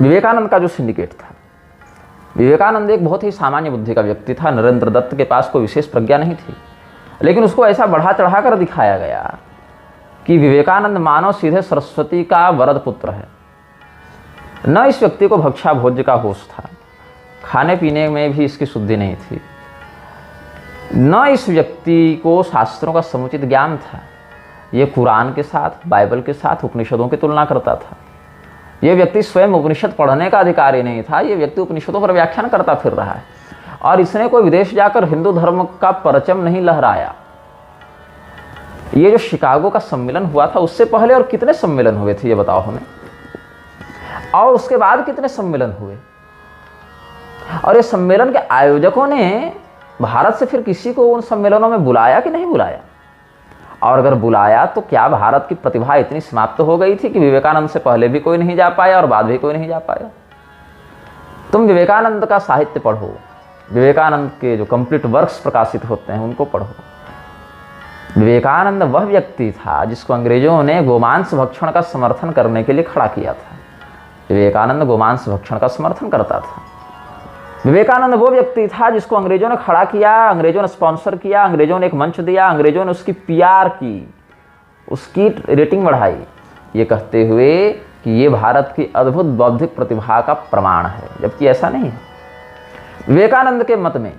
विवेकानंद का जो सिंडिकेट था, विवेकानंद एक बहुत ही सामान्य बुद्धि का व्यक्ति था। नरेंद्र दत्त के पास कोई विशेष प्रज्ञा नहीं थी, लेकिन उसको ऐसा बढ़ा चढ़ा कर दिखाया गया कि विवेकानंद मानो सीधे सरस्वती का वरद पुत्र है। न इस व्यक्ति को भक्षा भोज्य का होश था, खाने पीने में भी इसकी शुद्धि नहीं थी। न इस व्यक्ति को शास्त्रों का समुचित ज्ञान था। ये कुरान के साथ, बाइबल के साथ, उपनिषदों की तुलना करता था। ये व्यक्ति स्वयं उपनिषद पढ़ने का अधिकारी नहीं था। ये व्यक्ति उपनिषदों पर व्याख्यान करता फिर रहा है, और इसने कोई विदेश जाकर हिंदू धर्म का परचम नहीं लहराया। ये जो शिकागो का सम्मेलन हुआ था, उससे पहले और कितने सम्मेलन हुए थे ये बताओ हमें, और उसके बाद कितने सम्मेलन हुए। और ये सम्मेलन के आयोजकों ने भारत से फिर किसी को उन सम्मेलनों में बुलाया कि नहीं बुलाया? और अगर बुलाया तो क्या भारत की प्रतिभा इतनी समाप्त हो गई थी कि विवेकानंद से पहले भी कोई नहीं जा पाया और बाद भी कोई नहीं जा पाया? तुम विवेकानंद का साहित्य पढ़ो, विवेकानंद के जो कंप्लीट वर्क्स प्रकाशित होते हैं उनको पढ़ो। विवेकानंद वह व्यक्ति था जिसको अंग्रेजों ने गोमांस भक्षण का समर्थन करने के लिए खड़ा किया था। विवेकानंद गोमांस भक्षण का समर्थन करता था। विवेकानंद वो व्यक्ति था जिसको अंग्रेजों ने खड़ा किया, अंग्रेजों ने स्पॉन्सर किया, अंग्रेजों ने एक मंच दिया, अंग्रेजों ने उसकी पीआर की, उसकी रेटिंग बढ़ाई, ये कहते हुए कि ये भारत की अद्भुत बौद्धिक प्रतिभा का प्रमाण है, जबकि ऐसा नहीं है। विवेकानंद के मत में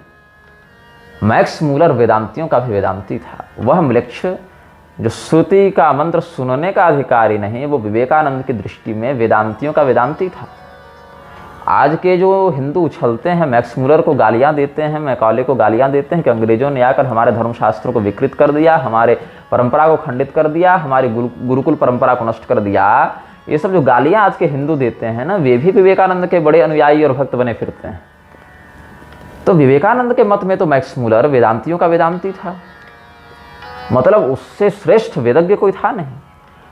मैक्स मूलर वेदांतियों का भी वेदांती था। वह म्लेच्छ जो श्रुति का मंत्र सुनने का अधिकारी नहीं, वो विवेकानंद की दृष्टि में वेदांतियों का वेदांती था। आज के जो हिंदू उछलते हैं, मैक्स मूलर को गालियां देते हैं, मैकॉले को गालियां देते हैं कि अंग्रेजों ने आकर हमारे धर्मशास्त्रों को विकृत कर दिया, हमारे परंपरा को खंडित कर दिया, हमारी गुरुकुल परंपरा को नष्ट कर दिया, ये सब जो गालियां आज के हिंदू देते हैं ना, वे भी विवेकानंद के बड़े अनुयायी और भक्त बने फिरते हैं। तो विवेकानंद के मत में तो मैक्स मूलर वेदांतियों का वेदांती था, मतलब उससे श्रेष्ठ वेदज्ञ कोई था नहीं।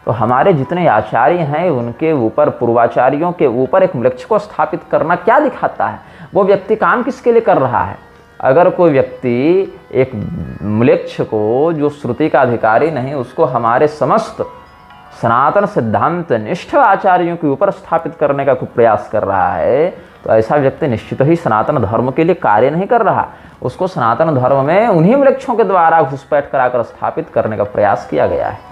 तो हमारे जितने आचार्य हैं उनके ऊपर, पूर्वाचार्यों के ऊपर एक म्लेच्छ को स्थापित करना क्या दिखाता है? वो व्यक्ति काम किसके लिए कर रहा है? अगर कोई व्यक्ति एक म्लेच्छ को, जो श्रुति का अधिकारी नहीं, उसको हमारे समस्त सनातन सिद्धांत निष्ठ आचार्यों के ऊपर स्थापित करने का प्रयास कर रहा है, तो ऐसा व्यक्ति निश्चित ही सनातन धर्म के लिए कार्य नहीं कर रहा। उसको सनातन धर्म में उन्हीं म्लेच्छों के द्वारा घुसपैठ कराकर स्थापित करने का प्रयास किया गया है।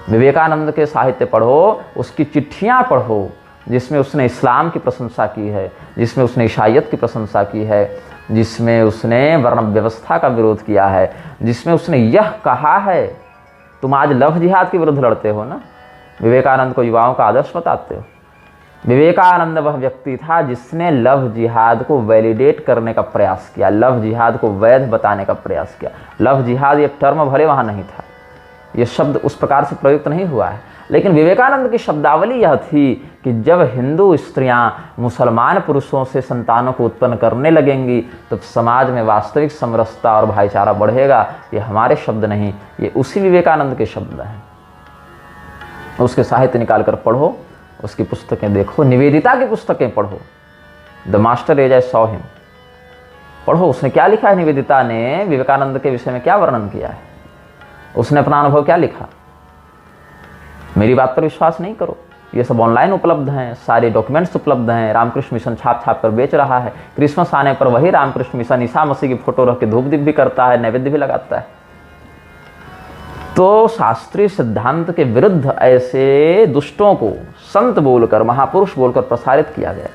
विवेकानंद के साहित्य पढ़ो, उसकी चिट्ठियाँ पढ़ो, जिसमें उसने इस्लाम की प्रशंसा की है, जिसमें उसने ईसाईयत की प्रशंसा की है, जिसमें उसने वर्ण व्यवस्था का विरोध किया है, जिसमें उसने यह कहा है, तुम आज लव जिहाद के विरुद्ध लड़ते हो ना, विवेकानंद को युवाओं का आदर्श बताते हो। विवेकानंद वह व्यक्ति था जिसने लव जिहाद को वैलिडेट करने का प्रयास किया, लव जिहाद को वैध बताने का प्रयास किया। लव जिहाद ये टर्म भले वहाँ नहीं था, ये शब्द उस प्रकार से प्रयुक्त नहीं हुआ है, लेकिन विवेकानंद की शब्दावली यह थी कि जब हिंदू स्त्रियां मुसलमान पुरुषों से संतानों को उत्पन्न करने लगेंगी तो समाज में वास्तविक समरसता और भाईचारा बढ़ेगा। ये हमारे शब्द नहीं, ये उसी विवेकानंद के शब्द हैं। उसके साहित्य निकाल कर पढ़ो, उसकी पुस्तकें देखो, निवेदिता की पुस्तकें पढ़ो, the master as I saw him पढ़ो। उसने क्या लिखा है? निवेदिता ने विवेकानंद के विषय में क्या वर्णन किया है? उसने अपना अनुभव क्या लिखा? मेरी बात पर विश्वास नहीं करो, ये सब ऑनलाइन उपलब्ध हैं, सारे डॉक्यूमेंट्स उपलब्ध हैं। रामकृष्ण मिशन छाप छाप कर बेच रहा है। क्रिसमस आने पर वही रामकृष्ण मिशन ईसा मसीह की फोटो रख के धूप दीप भी करता है, नैवेद्य भी लगाता है। तो शास्त्रीय सिद्धांत के विरुद्ध ऐसे दुष्टों को संत बोलकर, महापुरुष बोलकर प्रसारित किया गया।